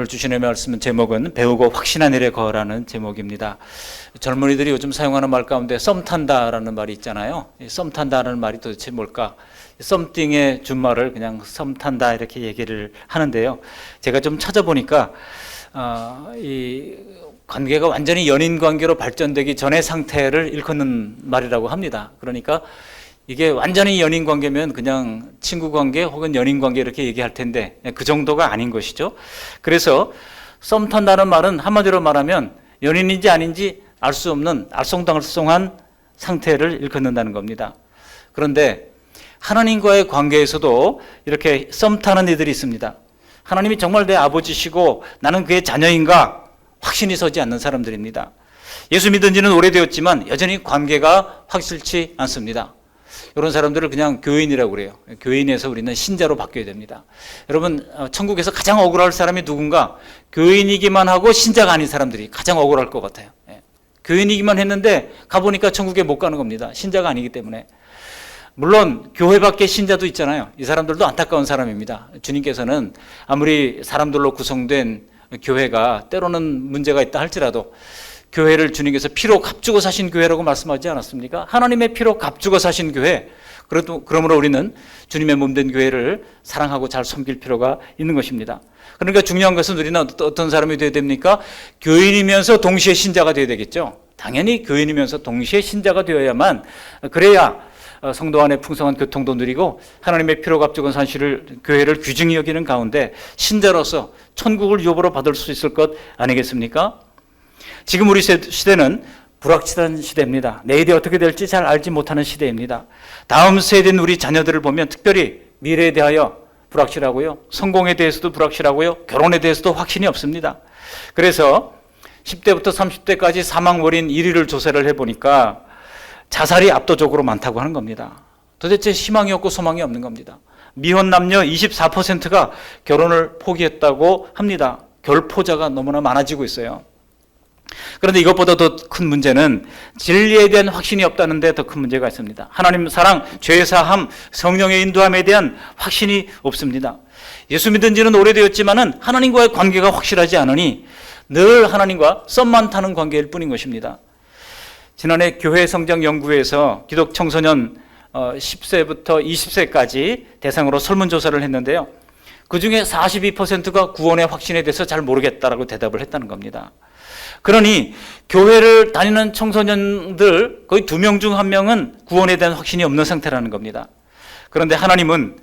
오늘 주신의 말씀은 제목은 배우고 확신한 일에 거하라는 제목입니다. 젊은이들이 요즘 사용하는 말 가운데 썸 탄다라는 말이 있잖아요. 썸 탄다라는 말이 도대체 뭘까? 썸띵의 준말을 그냥 썸 탄다 이렇게 얘기를 하는데요. 제가 좀 찾아보니까 이 관계가 완전히 연인 관계로 발전되기 전의 상태를 일컫는 말이라고 합니다. 그러니까 이게 완전히 연인 관계면 그냥 친구 관계 혹은 연인 관계 이렇게 얘기할 텐데 그 정도가 아닌 것이죠. 그래서 썸 탄다는 말은 한마디로 말하면 연인인지 아닌지 알 수 없는 알쏭달쏭한 상태를 일컫는다는 겁니다. 그런데 하나님과의 관계에서도 이렇게 썸 타는 이들이 있습니다. 하나님이 정말 내 아버지시고 나는 그의 자녀인가 확신이 서지 않는 사람들입니다. 예수 믿은 지는 오래되었지만 여전히 관계가 확실치 않습니다. 이런 사람들을 그냥 교인이라고 그래요. 교인에서 우리는 신자로 바뀌어야 됩니다. 여러분, 천국에서 가장 억울할 사람이 누군가? 교인이기만 하고 신자가 아닌 사람들이 가장 억울할 것 같아요. 교인이기만 했는데 가보니까 천국에 못 가는 겁니다. 신자가 아니기 때문에. 물론 교회 밖에 신자도 있잖아요. 이 사람들도 안타까운 사람입니다. 주님께서는 아무리 사람들로 구성된 교회가 때로는 문제가 있다 할지라도 교회를 주님께서 피로 값주고 사신 교회라고 말씀하지 않았습니까? 하나님의 피로 값주고 사신 교회. 그러므로 우리는 주님의 몸된 교회를 사랑하고 잘 섬길 필요가 있는 것입니다. 그러니까 중요한 것은 우리는 어떤 사람이 되어야 됩니까? 교인이면서 동시에 신자가 되어야 되겠죠. 당연히 교인이면서 동시에 신자가 되어야만, 그래야 성도 안에 풍성한 교통도 누리고 하나님의 피로 값주고 사실을 교회를 귀중히 여기는 가운데 신자로서 천국을 유업으로 받을 수 있을 것 아니겠습니까? 지금 우리 시대는 불확실한 시대입니다. 내일이 어떻게 될지 잘 알지 못하는 시대입니다. 다음 세대인 우리 자녀들을 보면 특별히 미래에 대하여 불확실하고요. 성공에 대해서도 불확실하고요. 결혼에 대해서도 확신이 없습니다. 그래서 10대부터 30대까지 사망월인 1위를 조사를 해보니까 자살이 압도적으로 많다고 하는 겁니다. 도대체 희망이 없고 소망이 없는 겁니다. 미혼 남녀 24%가 결혼을 포기했다고 합니다. 결포자가 너무나 많아지고 있어요. 그런데 이것보다 더 큰 문제는 진리에 대한 확신이 없다는 데 더 큰 문제가 있습니다. 하나님 사랑, 죄사함, 성령의 인도함에 대한 확신이 없습니다. 예수 믿은 지는 오래되었지만은 하나님과의 관계가 확실하지 않으니 늘 하나님과 썸만 타는 관계일 뿐인 것입니다. 지난해 교회 성장 연구에서 기독 청소년 10세부터 20세까지 대상으로 설문조사를 했는데요. 그중에 42%가 구원의 확신에 대해서 잘 모르겠다라고 대답을 했다는 겁니다. 그러니 교회를 다니는 청소년들 거의 2명 중 1명은 구원에 대한 확신이 없는 상태라는 겁니다. 그런데 하나님은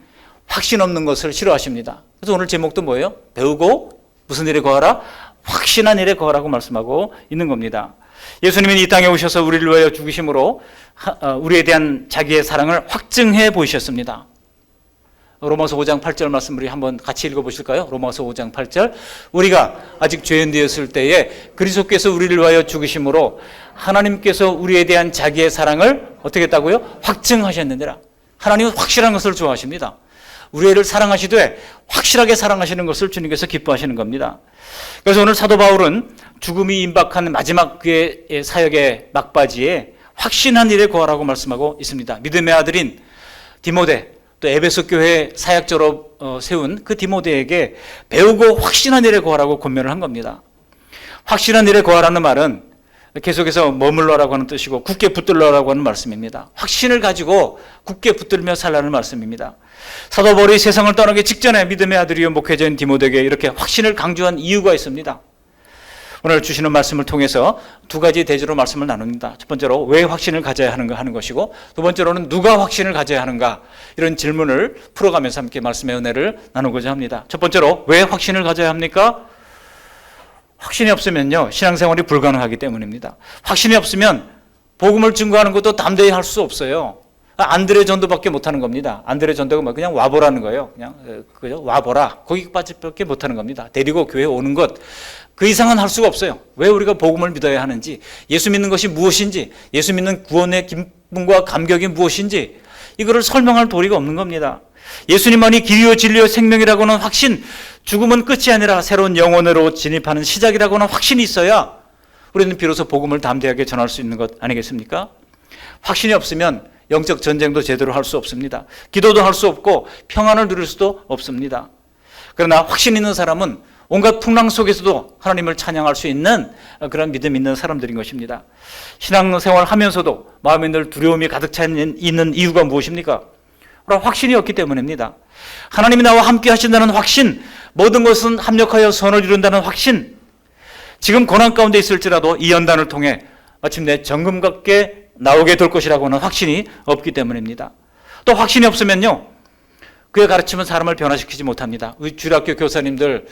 확신 없는 것을 싫어하십니다. 그래서 오늘 제목도 뭐예요? 배우고 무슨 일에 거하라? 확신한 일에 거하라고 말씀하고 있는 겁니다. 예수님은 이 땅에 오셔서 우리를 위하여 죽으심으로 우리에 대한 자기의 사랑을 확증해 보이셨습니다. 로마서 5장 8절 말씀 우리 한번 같이 읽어보실까요? 로마서 5장 8절. 우리가 아직 죄인 되었을 때에 그리스도께서 우리를 위하여 죽으심으로 하나님께서 우리에 대한 자기의 사랑을 어떻게 했다고요? 확증하셨느니라. 하나님은 확실한 것을 좋아하십니다. 우리를 사랑하시되 확실하게 사랑하시는 것을 주님께서 기뻐하시는 겁니다. 그래서 오늘 사도 바울은 죽음이 임박한 마지막 그의 사역의 막바지에 확신한 일에 거하라고 말씀하고 있습니다. 믿음의 아들인 디모데, 또 에베소 교회 사역자로 세운 그 디모데에게 배우고 확신한 일에 거하라고 권면을 한 겁니다. 확신한 일에 거하라는 말은 계속해서 머물러라고 하는 뜻이고 굳게 붙들러라고 하는 말씀입니다. 확신을 가지고 굳게 붙들며 살라는 말씀입니다. 사도 바울이 세상을 떠나기 직전에 믿음의 아들이요 목회자인 디모데에게 이렇게 확신을 강조한 이유가 있습니다. 오늘 주시는 말씀을 통해서 두 가지 대조로 말씀을 나눕니다. 첫 번째로 왜 확신을 가져야 하는가 하는 것이고, 두 번째로는 누가 확신을 가져야 하는가, 이런 질문을 풀어가면서 함께 말씀의 은혜를 나누고자 합니다. 첫 번째로 왜 확신을 가져야 합니까? 확신이 없으면요 신앙생활이 불가능하기 때문입니다. 확신이 없으면 복음을 증거하는 것도 담대히 할 수 없어요. 안드레 전도밖에 못하는 겁니다. 안드레 전도가 그냥 와보라는 거예요. 그냥 와보라, 거기까지밖에 못하는 겁니다. 데리고 교회에 오는 것, 그 이상은 할 수가 없어요. 왜 우리가 복음을 믿어야 하는지, 예수 믿는 것이 무엇인지, 예수 믿는 구원의 기쁨과 감격이 무엇인지, 이거를 설명할 도리가 없는 겁니다. 예수님만이 길이요 진리요 생명이라고는 확신, 죽음은 끝이 아니라 새로운 영혼으로 진입하는 시작이라고는 확신이 있어야 우리는 비로소 복음을 담대하게 전할 수 있는 것 아니겠습니까? 확신이 없으면 영적 전쟁도 제대로 할 수 없습니다. 기도도 할 수 없고 평안을 누릴 수도 없습니다. 그러나 확신 있는 사람은 온갖 풍랑 속에서도 하나님을 찬양할 수 있는 그런 믿음 있는 사람들인 것입니다. 신앙생활 하면서도 마음에 늘 두려움이 가득 차 있는 이유가 무엇입니까? 바로 확신이 없기 때문입니다. 하나님이 나와 함께 하신다는 확신, 모든 것은 합력하여 선을 이룬다는 확신, 지금 고난 가운데 있을지라도 이 연단을 통해 마침내 정금같게 나오게 될 것이라고 하는 확신이 없기 때문입니다. 또 확신이 없으면요, 그의 가르침은 사람을 변화시키지 못합니다. 우리 주일학교 교사님들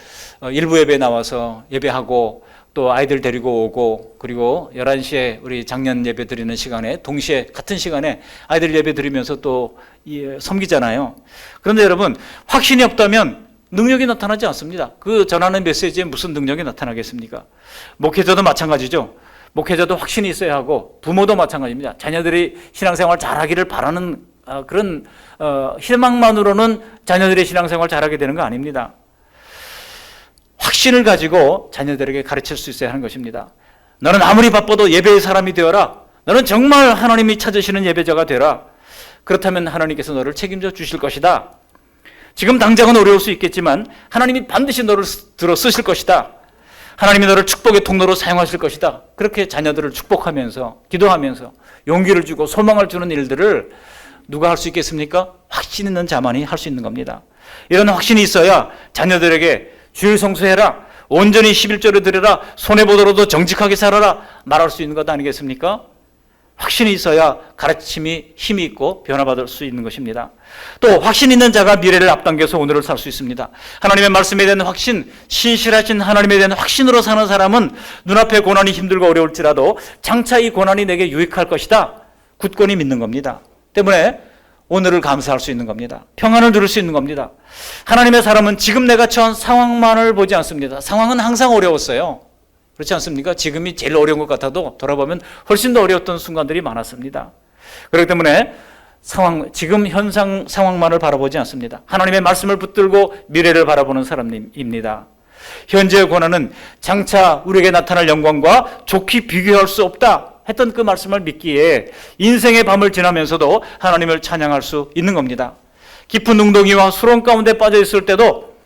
일부 예배 나와서 예배하고 또 아이들 데리고 오고, 그리고 11시에 우리 작년 예배 드리는 시간에 동시에 같은 시간에 아이들 예배 드리면서 또 섬기잖아요. 그런데 여러분, 확신이 없다면 능력이 나타나지 않습니다. 그 전하는 메시지에 무슨 능력이 나타나겠습니까? 목회자도 마찬가지죠. 목회자도 확신이 있어야 하고 부모도 마찬가지입니다. 자녀들이 신앙생활 잘하기를 바라는 그런 희망만으로는 자녀들의 신앙생활 잘하게 되는 거 아닙니다. 확신을 가지고 자녀들에게 가르칠 수 있어야 하는 것입니다. 너는 아무리 바빠도 예배의 사람이 되어라. 너는 정말 하나님이 찾으시는 예배자가 되라. 그렇다면 하나님께서 너를 책임져 주실 것이다. 지금 당장은 어려울 수 있겠지만 하나님이 반드시 너를 들어 쓰실 것이다. 하나님이 너를 축복의 통로로 사용하실 것이다. 그렇게 자녀들을 축복하면서 기도하면서 용기를 주고 소망을 주는 일들을 누가 할 수 있겠습니까? 확신 있는 자만이 할 수 있는 겁니다. 이런 확신이 있어야 자녀들에게 주일 성수해라, 온전히 11조를 드려라, 손해보더라도 정직하게 살아라 말할 수 있는 것 아니겠습니까? 확신이 있어야 가르침이 힘이 있고 변화받을 수 있는 것입니다. 또 확신 있는 자가 미래를 앞당겨서 오늘을 살 수 있습니다. 하나님의 말씀에 대한 확신, 신실하신 하나님에 대한 확신으로 사는 사람은 눈앞에 고난이 힘들고 어려울지라도 장차 이 고난이 내게 유익할 것이다, 굳건히 믿는 겁니다. 때문에 오늘을 감사할 수 있는 겁니다. 평안을 누릴 수 있는 겁니다. 하나님의 사람은 지금 내가 처한 상황만을 보지 않습니다. 상황은 항상 어려웠어요. 그렇지 않습니까? 지금이 제일 어려운 것 같아도 돌아보면 훨씬 더 어려웠던 순간들이 많았습니다. 그렇기 때문에 지금 현상 상황만을 바라보지 않습니다. 하나님의 말씀을 붙들고 미래를 바라보는 사람입니다. 현재의 고난은 장차 우리에게 나타날 영광과 좋게 비교할 수 없다 했던 그 말씀을 믿기에 인생의 밤을 지나면서도 하나님을 찬양할 수 있는 겁니다. 깊은 웅덩이와 수렁 가운데 빠져 있을 때도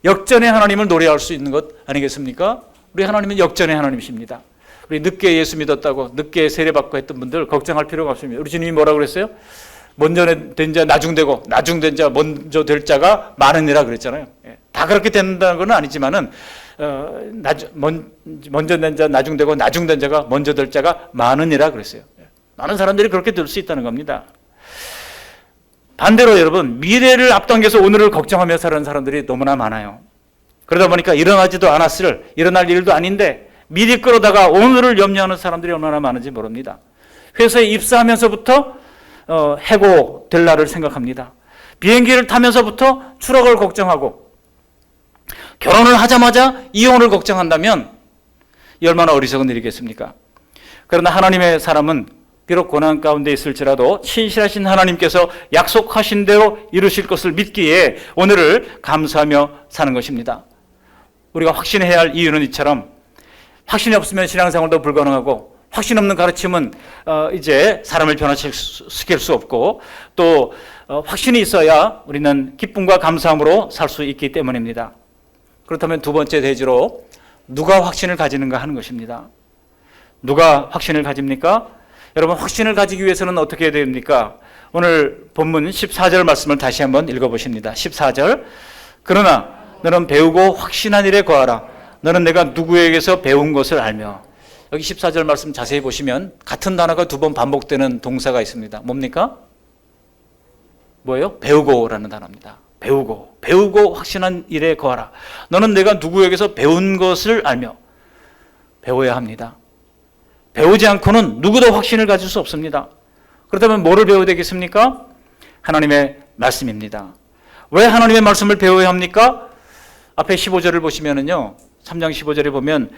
역전의 하나님을 노래할 수 있는 것 아니겠습니까? 우리 하나님은 역전의 하나님이십니다. 우리 늦게 예수 믿었다고 늦게 세례받고 했던 분들 걱정할 필요가 없습니다. 우리 주님이 뭐라고 그랬어요? 먼저 된 자 나중되고 나중된 자 먼저 될 자가 많으니라 그랬잖아요. 다 그렇게 된다는 건 아니지만은 먼저 된 자 나중되고 나중된 자가 먼저 될 자가 많으니라 그랬어요. 많은 사람들이 그렇게 될 수 있다는 겁니다. 반대로 여러분, 미래를 앞당겨서 오늘을 걱정하며 사는 사람들이 너무나 많아요. 그러다 보니까 일어나지도 않았을, 일어날 일도 아닌데 미리 끌어다가 오늘을 염려하는 사람들이 얼마나 많은지 모릅니다. 회사에 입사하면서부터 해고될 날을 생각합니다. 비행기를 타면서부터 추락을 걱정하고 결혼을 하자마자 이혼을 걱정한다면 이 얼마나 어리석은 일이겠습니까? 그러나 하나님의 사람은 비록 고난 가운데 있을지라도 신실하신 하나님께서 약속하신 대로 이루실 것을 믿기에 오늘을 감사하며 사는 것입니다. 우리가 확신해야 할 이유는 이처럼 확신이 없으면 신앙생활도 불가능하고 확신 없는 가르침은 이제 사람을 변화시킬 수 없고 또 확신이 있어야 우리는 기쁨과 감사함으로 살 수 있기 때문입니다. 그렇다면 두 번째 대지로 누가 확신을 가지는가 하는 것입니다. 누가 확신을 가집니까? 여러분, 확신을 가지기 위해서는 어떻게 해야 됩니까? 오늘 본문 14절 말씀을 다시 한번 읽어보십니다. 14절. 그러나 너는 배우고 확신한 일에 거하라. 너는 내가 누구에게서 배운 것을 알며. 여기 14절 말씀 자세히 보시면 같은 단어가 두 번 반복되는 동사가 있습니다. 뭡니까? 뭐예요? 배우고라는 단어입니다. 배우고 확신한 일에 거하라. 너는 내가 누구에게서 배운 것을 알며. 배워야 합니다. 배우지 않고는 누구도 확신을 가질 수 없습니다. 그렇다면 뭐를 배워야 되겠습니까? 하나님의 말씀입니다. 왜 하나님의 말씀을 배워야 합니까? 앞에 15절을 보시면은요, 3장 15절에 보면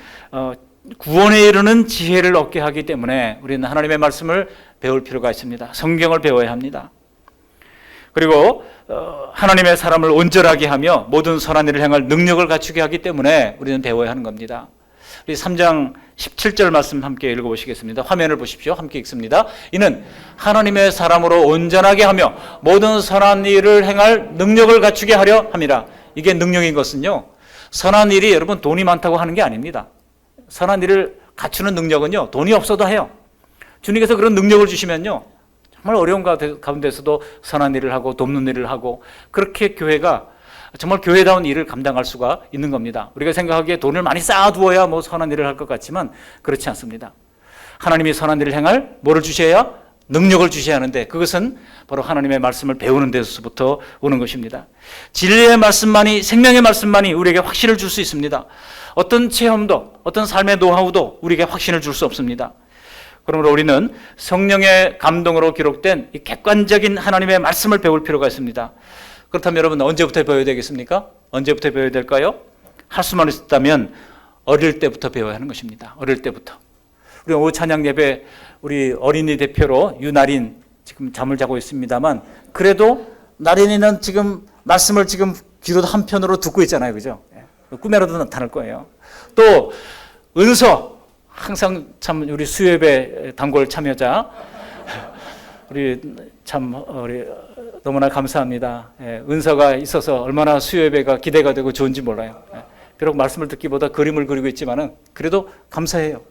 구원에 이르는 지혜를 얻게 하기 때문에 우리는 하나님의 말씀을 배울 필요가 있습니다. 성경을 배워야 합니다. 그리고 하나님의 사람을 온전하게 하며 모든 선한 일을 행할 능력을 갖추게 하기 때문에 우리는 배워야 하는 겁니다. 우리 3장 17절 말씀 함께 읽어보시겠습니다. 화면을 보십시오. 함께 읽습니다. 이는 하나님의 사람으로 온전하게 하며 모든 선한 일을 행할 능력을 갖추게 하려 함이라. 이게 능력인 것은요, 선한 일이 여러분 돈이 많다고 하는 게 아닙니다. 선한 일을 갖추는 능력은요, 돈이 없어도 해요. 주님께서 그런 능력을 주시면요, 정말 어려운 가운데서도 선한 일을 하고 돕는 일을 하고, 그렇게 교회가 정말 교회다운 일을 감당할 수가 있는 겁니다. 우리가 생각하기에 돈을 많이 쌓아두어야 뭐 선한 일을 할 것 같지만 그렇지 않습니다. 하나님이 선한 일을 행할 뭐를 주셔야? 능력을 주셔야 하는데, 그것은 바로 하나님의 말씀을 배우는 데서부터 오는 것입니다. 진리의 말씀만이, 생명의 말씀만이 우리에게 확신을 줄 수 있습니다. 어떤 체험도, 어떤 삶의 노하우도 우리에게 확신을 줄 수 없습니다. 그러므로 우리는 성령의 감동으로 기록된 이 객관적인 하나님의 말씀을 배울 필요가 있습니다. 그렇다면 여러분, 언제부터 배워야 되겠습니까? 언제부터 배워야 될까요? 할 수만 있다면 어릴 때부터 배워야 하는 것입니다. 어릴 때부터. 우리 오후 찬양 예배, 우리 어린이 대표로 유나린 지금 잠을 자고 있습니다만, 그래도 나린이는 지금 말씀을 지금 귀로 한편으로 듣고 있잖아요. 그죠? 꿈에라도 나타날 거예요. 또 은서, 항상 참 우리 수요예배 단골 참여자, 우리 너무나 감사합니다. 은서가 있어서 얼마나 수요예배가 기대가 되고 좋은지 몰라요. 비록 말씀을 듣기보다 그림을 그리고 있지만은 그래도 감사해요.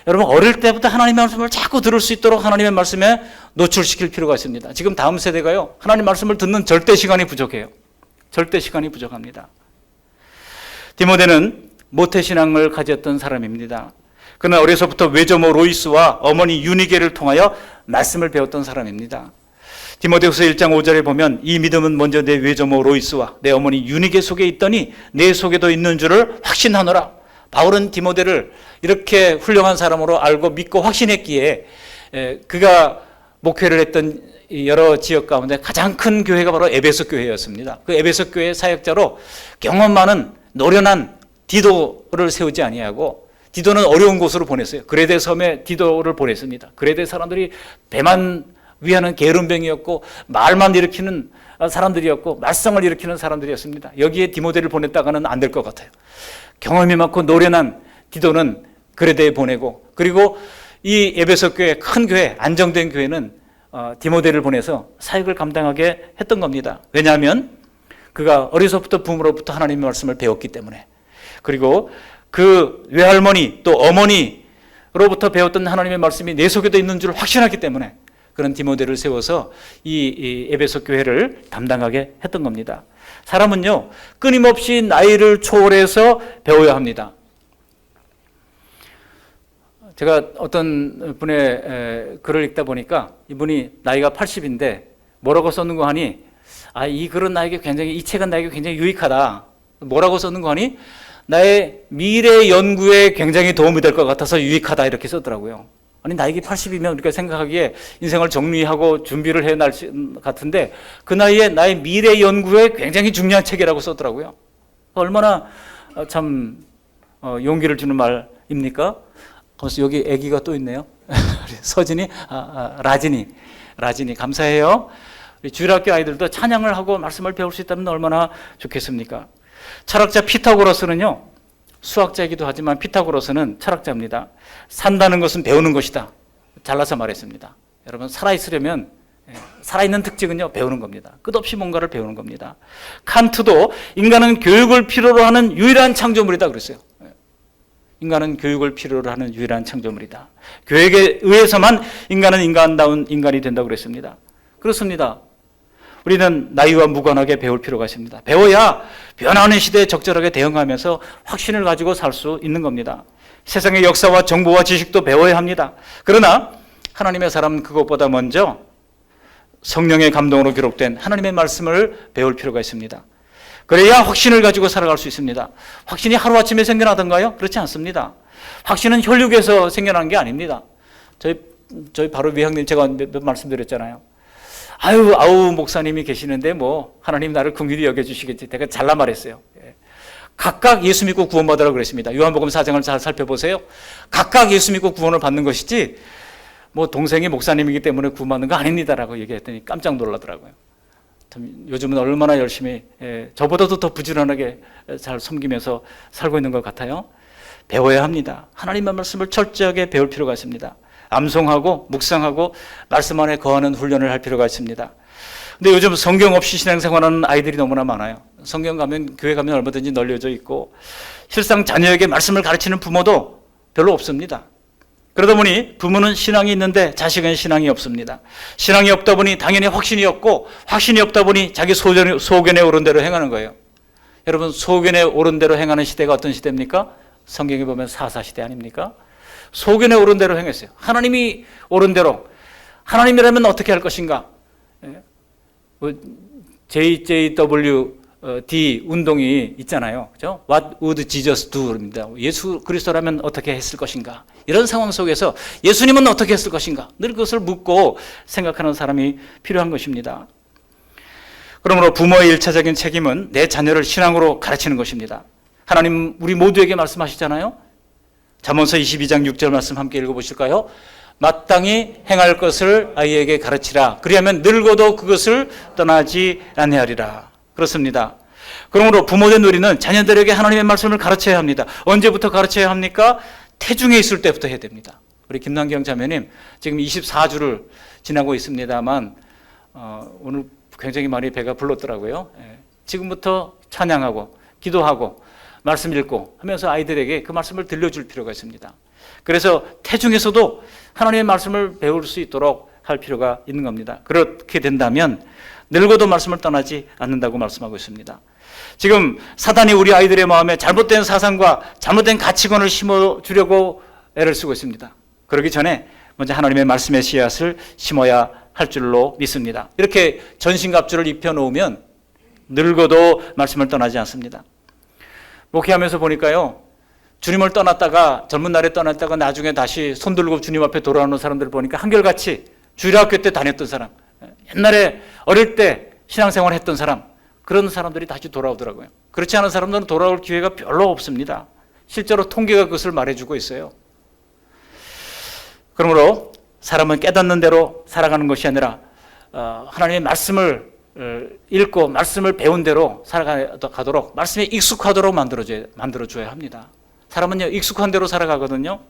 여러분, 어릴 때부터 하나님의 말씀을 자꾸 들을 수 있도록 하나님의 말씀에 노출시킬 필요가 있습니다. 지금 다음 세대가요, 하나님 말씀을 듣는 절대 시간이 부족해요. 절대 시간이 부족합니다. 디모데는 모태신앙을 가졌던 사람입니다. 그는 어려서부터 외조모 로이스와 어머니 유니게를 통하여 말씀을 배웠던 사람입니다. 디모데후서 1장 5절에 보면, 이 믿음은 먼저 내 외조모 로이스와 내 어머니 유니게 속에 있더니 내 속에도 있는 줄을 확신하노라. 바울은 디모데를 이렇게 훌륭한 사람으로 알고 믿고 확신했기에 그가 목회를 했던 여러 지역 가운데 가장 큰 교회가 바로 에베소 교회였습니다. 그 에베소 교회의 사역자로 경험 많은 노련한 디도를 세우지 아니하고, 디도는 어려운 곳으로 보냈어요. 그레데 섬에 디도를 보냈습니다. 그레데 사람들이 배만 위하는 게으름뱅이였고, 말만 일으키는 사람들이었고, 말썽을 일으키는 사람들이었습니다. 여기에 디모데를 보냈다가는 안 될 것 같아요. 경험이 많고 노련한 디도는 그레데에 보내고, 그리고 이 에베소 교회, 큰 교회, 안정된 교회는 디모데를 보내서 사역을 감당하게 했던 겁니다. 왜냐하면 그가 어려서부터 부모로부터 하나님의 말씀을 배웠기 때문에, 그리고 그 외할머니 또 어머니로부터 배웠던 하나님의 말씀이 내 속에도 있는 줄 확신하기 때문에 그런 디모데를 세워서 이 에베소 교회를 담당하게 했던 겁니다. 사람은요, 끊임없이 나이를 초월해서 배워야 합니다. 제가 어떤 분의 글을 읽다 보니까 이분이 나이가 80인데 뭐라고 썼는가 하니, 이 글은 나에게 굉장히, 이 책은 나에게 굉장히 유익하다. 뭐라고 썼는가 하니, 나의 미래 연구에 굉장히 도움이 될 것 같아서 유익하다, 이렇게 썼더라고요. 아니, 나이가 80이면 우리가 생각하기에 인생을 정리하고 준비를 해야 할 같은데, 그 나이에 나의 미래 연구에 굉장히 중요한 책이라고 썼더라고요. 얼마나 참 용기를 주는 말입니까? 그래서 여기 아기가 또 있네요. 서진이, 라진이 감사해요. 우리 주일학교 아이들도 찬양을 하고 말씀을 배울 수 있다면 얼마나 좋겠습니까? 철학자 피타고라스는요, 수학자이기도 하지만 피타고라스는 철학자입니다. 산다는 것은 배우는 것이다, 잘라서 말했습니다. 여러분, 살아있으려면, 살아있는 특징은요, 배우는 겁니다. 끝없이 뭔가를 배우는 겁니다. 칸트도 인간은 교육을 필요로 하는 유일한 창조물이다 그랬어요. 인간은 교육을 필요로 하는 유일한 창조물이다. 교육에 의해서만 인간은 인간다운 인간이 된다고 그랬습니다. 그렇습니다. 우리는 나이와 무관하게 배울 필요가 있습니다. 배워야 변하는 시대에 적절하게 대응하면서 확신을 가지고 살 수 있는 겁니다. 세상의 역사와 정보와 지식도 배워야 합니다. 그러나 하나님의 사람은 그것보다 먼저 성령의 감동으로 기록된 하나님의 말씀을 배울 필요가 있습니다. 그래야 확신을 가지고 살아갈 수 있습니다. 확신이 하루아침에 생겨나던가요? 그렇지 않습니다. 확신은 혈육에서 생겨난 게 아닙니다. 저희 바로 위학님 제가 몇 말씀드렸잖아요. 아우 목사님이 계시는데 뭐 하나님 나를 긍휼히 여겨주시겠지. 제가 잘라 말했어요. 각각 예수 믿고 구원받으라고 그랬습니다. 요한복음 4장을 잘 살펴보세요. 각각 예수 믿고 구원을 받는 것이지 뭐 동생이 목사님이기 때문에 구원받는 거 아닙니다라고 얘기했더니 깜짝 놀라더라고요. 요즘은 얼마나 열심히, 저보다도 더 부지런하게 잘 섬기면서 살고 있는 것 같아요. 배워야 합니다. 하나님의 말씀을 철저하게 배울 필요가 있습니다. 암송하고 묵상하고 말씀 안에 거하는 훈련을 할 필요가 있습니다. 근데 요즘 성경 없이 신앙생활하는 아이들이 너무나 많아요. 성경 가면, 교회 가면 얼마든지 널려져 있고, 실상 자녀에게 말씀을 가르치는 부모도 별로 없습니다. 그러다 보니 부모는 신앙이 있는데 자식은 신앙이 없습니다. 신앙이 없다 보니 당연히 확신이 없고, 확신이 없다 보니 자기 소견에 오른 대로 행하는 거예요. 여러분, 소견에 오른 대로 행하는 시대가 어떤 시대입니까? 성경에 보면 사사시대 아닙니까? 소견에 오른 대로 행했어요. 하나님이 오른 대로, 하나님이라면 어떻게 할 것인가? JJWD 운동이 있잖아요. 그죠? What would Jesus do?입니다. 예수 그리스도라면 어떻게 했을 것인가? 이런 상황 속에서 예수님은 어떻게 했을 것인가? 늘 그것을 묻고 생각하는 사람이 필요한 것입니다. 그러므로 부모의 일차적인 책임은 내 자녀를 신앙으로 가르치는 것입니다. 하나님 우리 모두에게 말씀하시잖아요. 잠언서 22장 6절 말씀 함께 읽어보실까요? 마땅히 행할 것을 아이에게 가르치라. 그리하면 늙어도 그것을 떠나지 아니하리라. 그렇습니다. 그러므로 부모된 우리는 자녀들에게 하나님의 말씀을 가르쳐야 합니다. 언제부터 가르쳐야 합니까? 태중에 있을 때부터 해야 됩니다. 우리 김남경 자매님 지금 24주를 지나고 있습니다만 오늘 굉장히 많이 배가 불렀더라고요. 지금부터 찬양하고 기도하고 말씀 읽고 하면서 아이들에게 그 말씀을 들려줄 필요가 있습니다. 그래서 태중에서도 하나님의 말씀을 배울 수 있도록 할 필요가 있는 겁니다. 그렇게 된다면 늙어도 말씀을 떠나지 않는다고 말씀하고 있습니다. 지금 사단이 우리 아이들의 마음에 잘못된 사상과 잘못된 가치관을 심어주려고 애를 쓰고 있습니다. 그러기 전에 먼저 하나님의 말씀의 씨앗을 심어야 할 줄로 믿습니다. 이렇게 전신갑주를 입혀놓으면 늙어도 말씀을 떠나지 않습니다. 목회하면서 보니까요, 주님을 떠났다가 젊은 날에 떠났다가 나중에 다시 손들고 주님 앞에 돌아오는 사람들을 보니까 한결같이 주일학교 때 다녔던 사람, 옛날에 어릴 때 신앙생활 했던 사람, 그런 사람들이 다시 돌아오더라고요. 그렇지 않은 사람들은 돌아올 기회가 별로 없습니다. 실제로 통계가 그것을 말해주고 있어요. 그러므로 사람은 깨닫는 대로 살아가는 것이 아니라 하나님의 말씀을 읽고 말씀을 배운 대로 살아가도록, 말씀에 익숙하도록 만들어줘야 합니다. 사람은요, 익숙한 대로 살아가거든요.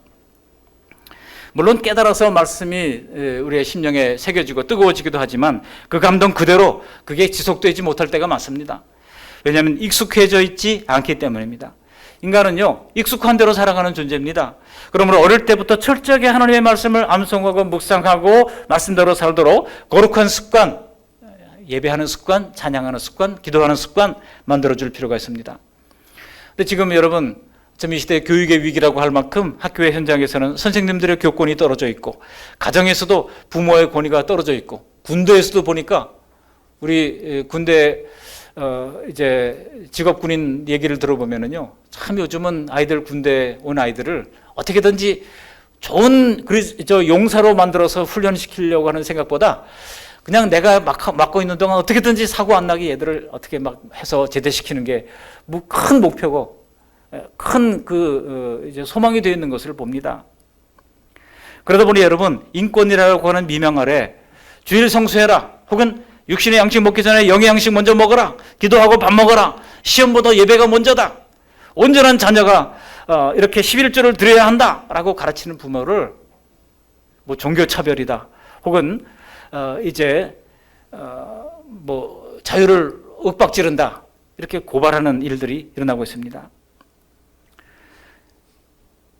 물론 깨달아서 말씀이 우리의 심령에 새겨지고 뜨거워지기도 하지만 그 감동 그대로 그게 지속되지 못할 때가 많습니다. 왜냐하면 익숙해져 있지 않기 때문입니다. 인간은요, 익숙한 대로 살아가는 존재입니다. 그러므로 어릴 때부터 철저하게 하나님의 말씀을 암송하고 묵상하고 말씀대로 살도록 거룩한 습관, 예배하는 습관, 찬양하는 습관, 기도하는 습관 만들어줄 필요가 있습니다. 근데 지금 여러분, 지금 이 시대 교육의 위기라고 할 만큼 학교의 현장에서는 선생님들의 교권이 떨어져 있고, 가정에서도 부모의 권위가 떨어져 있고, 군대에서도 보니까 우리 군대 이제 직업군인 얘기를 들어보면은요, 참 요즘은 아이들 군대 온 아이들을 어떻게든지 좋은 용사로 만들어서 훈련시키려고 하는 생각보다 그냥 내가 맡고 있는 동안 어떻게든지 사고 안 나게 얘들을 어떻게 막 해서 제대시키는 게 큰 목표고 큰 이제 소망이 되어 있는 것을 봅니다. 그러다 보니 여러분, 인권이라고 하는 미명 아래 주일 성수해라, 혹은 육신의 양식 먹기 전에 영의 양식 먼저 먹어라, 기도하고 밥 먹어라, 시험보다 예배가 먼저다, 온전한 자녀가 이렇게 11조를 드려야 한다라고 가르치는 부모를 뭐 종교차별이다, 혹은 이제 뭐 자유를 윽박지른다, 이렇게 고발하는 일들이 일어나고 있습니다.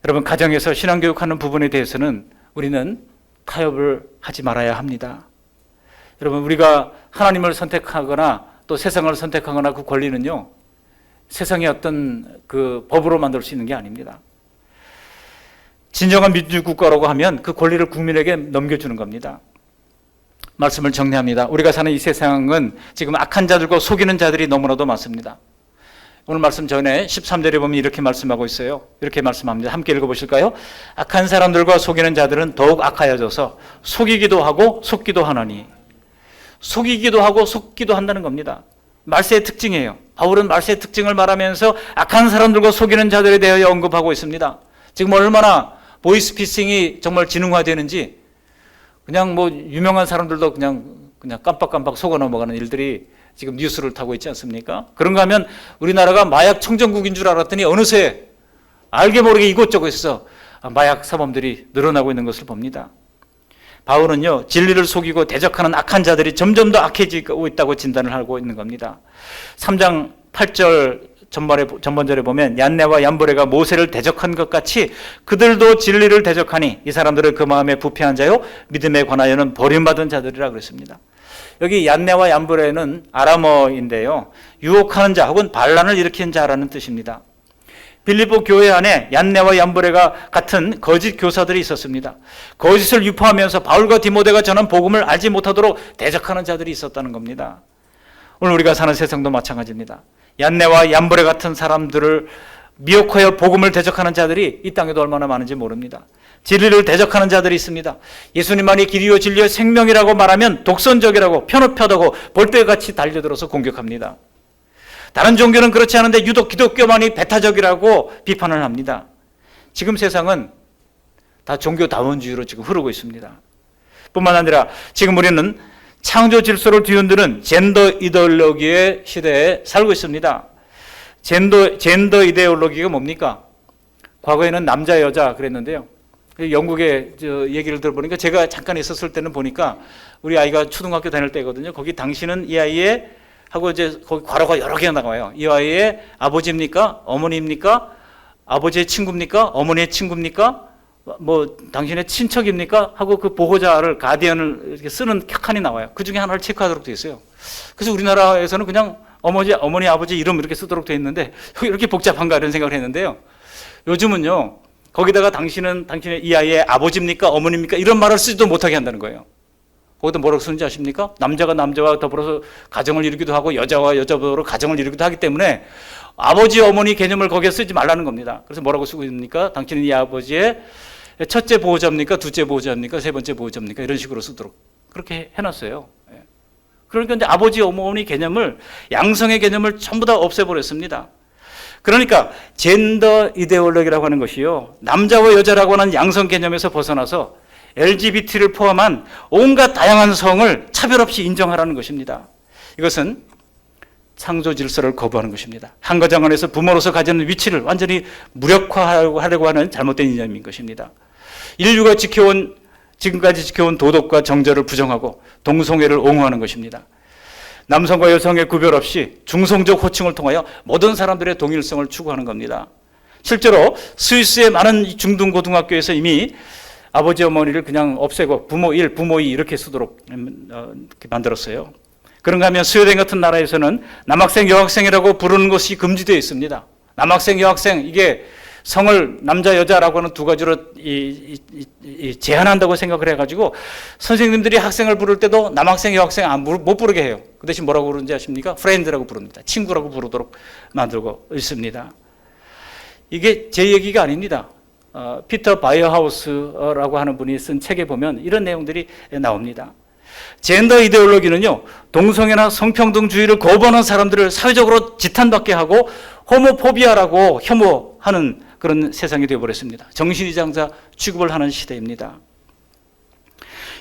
여러분, 가정에서 신앙교육하는 부분에 대해서는 우리는 타협을 하지 말아야 합니다. 여러분, 우리가 하나님을 선택하거나 또 세상을 선택하거나 그 권리는요, 세상의 어떤 그 법으로 만들 수 있는 게 아닙니다. 진정한 민주국가라고 하면 그 권리를 국민에게 넘겨주는 겁니다. 말씀을 정리합니다. 우리가 사는 이 세상은 지금 악한 자들과 속이는 자들이 너무나도 많습니다. 오늘 말씀 전에 13절에 보면 이렇게 말씀하고 있어요. 이렇게 말씀합니다. 함께 읽어보실까요? 악한 사람들과 속이는 자들은 더욱 악하여져서 속이기도 하고 속기도 하나니. 속이기도 하고 속기도 한다는 겁니다. 말세의 특징이에요. 바울은 말세의 특징을 말하면서 악한 사람들과 속이는 자들에 대하여 언급하고 있습니다. 지금 얼마나 보이스피싱이 정말 지능화되는지, 그냥 뭐 유명한 사람들도 그냥 깜빡깜빡 속아 넘어가는 일들이 지금 뉴스를 타고 있지 않습니까? 그런가 하면 우리나라가 마약 청정국인 줄 알았더니 어느새 알게 모르게 이곳저곳에서 마약 사범들이 늘어나고 있는 것을 봅니다. 바울은요, 진리를 속이고 대적하는 악한 자들이 점점 더 악해지고 있다고 진단을 하고 있는 겁니다. 3장 8절 전번절에 보면 얀네와 얀브레가 모세를 대적한 것 같이 그들도 진리를 대적하니 이 사람들은 그 마음에 부패한 자요 믿음에 관하여는 버림받은 자들이라 그랬습니다. 여기 얀네와 얀브레는 아람어인데요, 유혹하는 자 혹은 반란을 일으킨 자라는 뜻입니다. 빌립보 교회 안에 얀네와 얀브레가 같은 거짓 교사들이 있었습니다. 거짓을 유포하면서 바울과 디모데가 전한 복음을 알지 못하도록 대적하는 자들이 있었다는 겁니다. 오늘 우리가 사는 세상도 마찬가지입니다. 얀네와 얀브레 같은 사람들을 미혹하여 복음을 대적하는 자들이 이 땅에도 얼마나 많은지 모릅니다. 진리를 대적하는 자들이 있습니다. 예수님만이 길이요 진리요 생명이라고 말하면 독선적이라고 편협하다고 볼배같이 달려들어서 공격합니다. 다른 종교는 그렇지 않은데 유독 기독교만이 배타적이라고 비판을 합니다. 지금 세상은 다 종교다원주의로 지금 흐르고 있습니다. 뿐만 아니라 지금 우리는 창조 질서를 뒤흔드는 젠더 이데올로기의 시대에 살고 있습니다. 젠더 이데올로기가 뭡니까? 과거에는 남자 여자 그랬는데요. 영국의 얘기를 들어보니까 제가 잠깐 있었을 때는 보니까 우리 아이가 초등학교 다닐 때거든요. 거기 당신은 이 아이의 하고 이제 거기 괄호가 여러 개가 나와요. 이 아이의 아버지입니까? 어머니입니까? 아버지의 친구입니까? 어머니의 친구입니까? 뭐 당신의 친척입니까? 하고 그 보호자를 가디언을 이렇게 쓰는 칸이 나와요. 그 중에 하나를 체크하도록 되어 있어요. 그래서 우리나라에서는 그냥 어머니, 아버지 이름 이렇게 쓰도록 되어 있는데 이렇게 복잡한가 이런 생각을 했는데요. 요즘은요, 거기다가 당신은 당신의 이 아이의 아버지입니까? 어머니입니까? 이런 말을 쓰지도 못하게 한다는 거예요. 거기다 뭐라고 쓰는지 아십니까? 남자가 남자와 더불어서 가정을 이루기도 하고 여자와 여자로 가정을 이루기도 하기 때문에 아버지, 어머니 개념을 거기에 쓰지 말라는 겁니다. 그래서 뭐라고 쓰고 있습니까? 당신은 이 아버지의 첫째 보호자입니까? 둘째 보호자입니까? 세 번째 보호자입니까? 이런 식으로 쓰도록 그렇게 해놨어요. 그러니까 이제 아버지, 어머니 개념을, 양성의 개념을 전부 다 없애버렸습니다. 그러니까 젠더 이데올로기라고 하는 것이요, 남자와 여자라고 하는 양성 개념에서 벗어나서 LGBT를 포함한 온갖 다양한 성을 차별 없이 인정하라는 것입니다. 이것은 창조 질서를 거부하는 것입니다. 한 가정 안에서 부모로서 가지는 위치를 완전히 무력화하려고 하는 잘못된 이념인 것입니다. 인류가 지금까지 지켜온 도덕과 정절을 부정하고 동성애를 옹호하는 것입니다. 남성과 여성의 구별 없이 중성적 호칭을 통하여 모든 사람들의 동일성을 추구하는 겁니다. 실제로 스위스의 많은 중등고등학교에서 이미 아버지 어머니를 그냥 없애고 부모 1, 부모 2 이렇게 쓰도록 이렇게 만들었어요. 그런가 하면 스웨덴 같은 나라에서는 남학생, 여학생이라고 부르는 것이 금지되어 있습니다. 남학생, 여학생 이게 성을 남자, 여자라고 하는 두 가지로 제한한다고 생각을 해가지고 선생님들이 학생을 부를 때도 남학생, 여학생 못 부르게 해요. 그 대신 뭐라고 부르는지 아십니까? 프렌드라고 부릅니다. 친구라고 부르도록 만들고 있습니다. 이게 제 얘기가 아닙니다. 피터 바이어하우스라고 하는 분이 쓴 책에 보면 이런 내용들이 나옵니다. 젠더 이데올로기는요, 동성애나 성평등주의를 거부하는 사람들을 사회적으로 지탄받게 하고 호모포비아라고 혐오하는 그런 세상이 되어버렸습니다. 정신이장자 취급을 하는 시대입니다.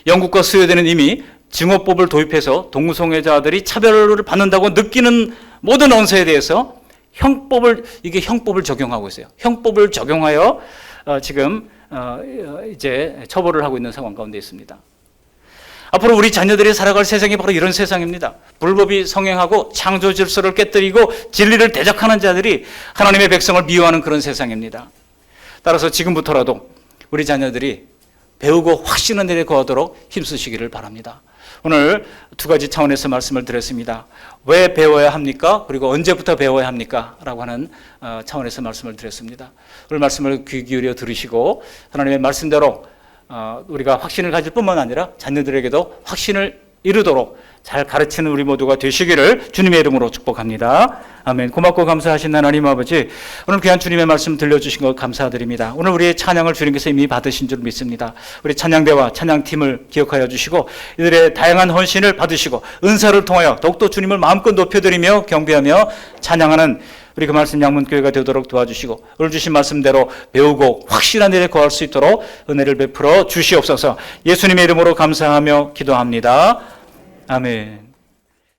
영국과 스웨덴은 이미 증오법을 도입해서 동성애자들이 차별을 받는다고 느끼는 모든 언사에 대해서 형법을 적용하고 있어요. 형법을 적용하여 지금 이제 처벌을 하고 있는 상황 가운데 있습니다. 앞으로 우리 자녀들이 살아갈 세상이 바로 이런 세상입니다. 불법이 성행하고 창조 질서를 깨뜨리고 진리를 대적하는 자들이 하나님의 백성을 미워하는 그런 세상입니다. 따라서 지금부터라도 우리 자녀들이 배우고 확신한 일에 거하도록 힘쓰시기를 바랍니다. 오늘 두 가지 차원에서 말씀을 드렸습니다. 왜 배워야 합니까? 그리고 언제부터 배워야 합니까? 라고 하는 차원에서 말씀을 드렸습니다. 오늘 말씀을 귀 기울여 들으시고 하나님의 말씀대로 우리가 확신을 가질 뿐만 아니라 자녀들에게도 확신을 이루도록 잘 가르치는 우리 모두가 되시기를 주님의 이름으로 축복합니다. 아멘. 고맙고 감사하신 하나님 아버지, 오늘 귀한 주님의 말씀 들려주신 것 감사드립니다. 오늘 우리의 찬양을 주님께서 이미 받으신 줄 믿습니다. 우리 찬양대와 찬양팀을 기억하여 주시고 이들의 다양한 헌신을 받으시고 은사를 통하여 더욱더 주님을 마음껏 높여드리며 경배하며 찬양하는 우리 그 말씀 양문교회가 되도록 도와주시고 오늘 주신 말씀대로 배우고 확실한 일에 거할 수 있도록 은혜를 베풀어 주시옵소서. 예수님의 이름으로 감사하며 기도합니다. 아멘.